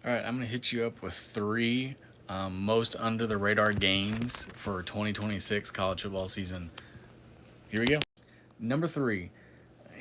All right, I'm going to hit you up with three most under the radar games for 2026 college football season. Here we go. Number three,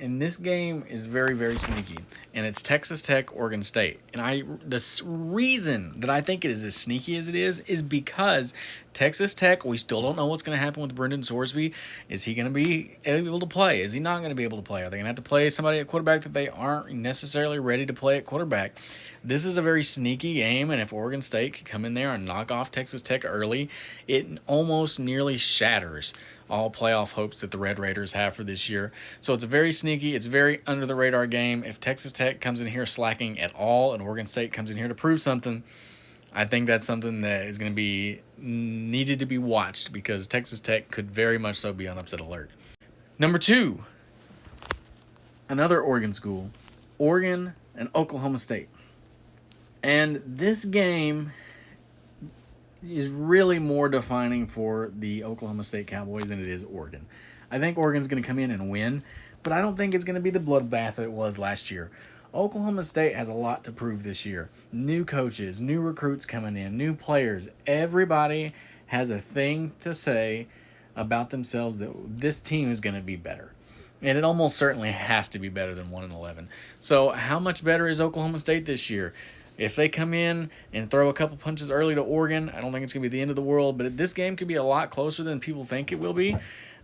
and this game is very, very sneaky, and it's Texas Tech, Oregon State. And the reason that I think it is as sneaky as it is because Texas Tech, we still don't know what's going to happen with Brendan Sorsby. Is he going to be able to play? Is he not going to be able to play? Are they going to have to play somebody at quarterback that they aren't necessarily ready to play at quarterback? This is a very sneaky game, and if Oregon State can come in there and knock off Texas Tech early, it almost nearly shatters all playoff hopes that the Red Raiders have for this year. So it's a very sneaky, it's very under the radar game. If Texas Tech comes in here slacking at all and Oregon State comes in here to prove something, I think that's something that is going to be needed to be watched because Texas Tech could very much so be on upset alert. Number two, another Oregon school, Oregon and Oklahoma State. And this game is really more defining for the Oklahoma State Cowboys than it is Oregon. I think Oregon's going to come in and win, but I don't think it's going to be the bloodbath that it was last year. Oklahoma State has a lot to prove this year. New coaches, new recruits coming in, new players. Everybody has a thing to say about themselves that this team is going to be better. And it almost certainly has to be better than 1-11. So how much better is Oklahoma State this year? If they come in and throw a couple punches early to Oregon, I don't think it's going to be the end of the world, but this game could be a lot closer than people think it will be.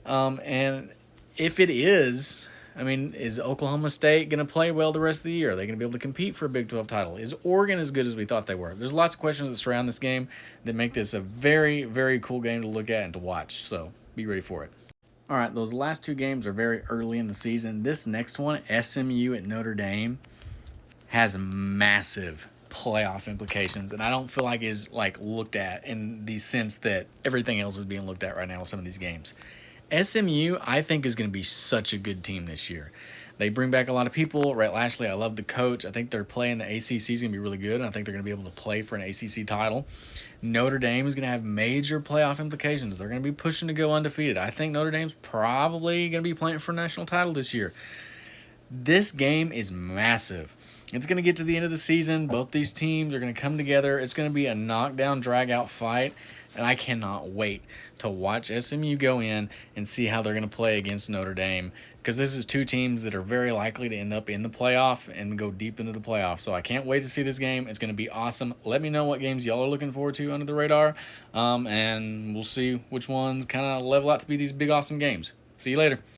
And if it is, is Oklahoma State going to play well the rest of the year? Are they going to be able to compete for a Big 12 title? Is Oregon as good as we thought they were? There's lots of questions that surround this game that make this a very, very cool game to look at and to watch, so be ready for it. All right, those last two games are very early in the season. This next one, SMU at Notre Dame, has massive playoff implications, and I don't feel like is looked at in the sense that everything else is being looked at right now with some of these games. SMU, I think, is going to be such a good team this year. They bring back a lot of people. Rhett Lashley, I love the coach. I think they're playing the ACC is going to be really good, and I think they're going to be able to play for an ACC title. Notre Dame is going to have major playoff implications. They're going to be pushing to go undefeated. I think Notre Dame's probably going to be playing for a national title this year. This game is massive. It's going to get to the end of the season. Both these teams are going to come together. It's going to be a knockdown, drag-out fight, and I cannot wait to watch SMU go in and see how they're going to play against Notre Dame because this is two teams that are very likely to end up in the playoff and go deep into the playoff. So I can't wait to see this game. It's going to be awesome. Let me know what games y'all are looking forward to under the radar, and we'll see which ones kind of level out to be these big, awesome games. See you later.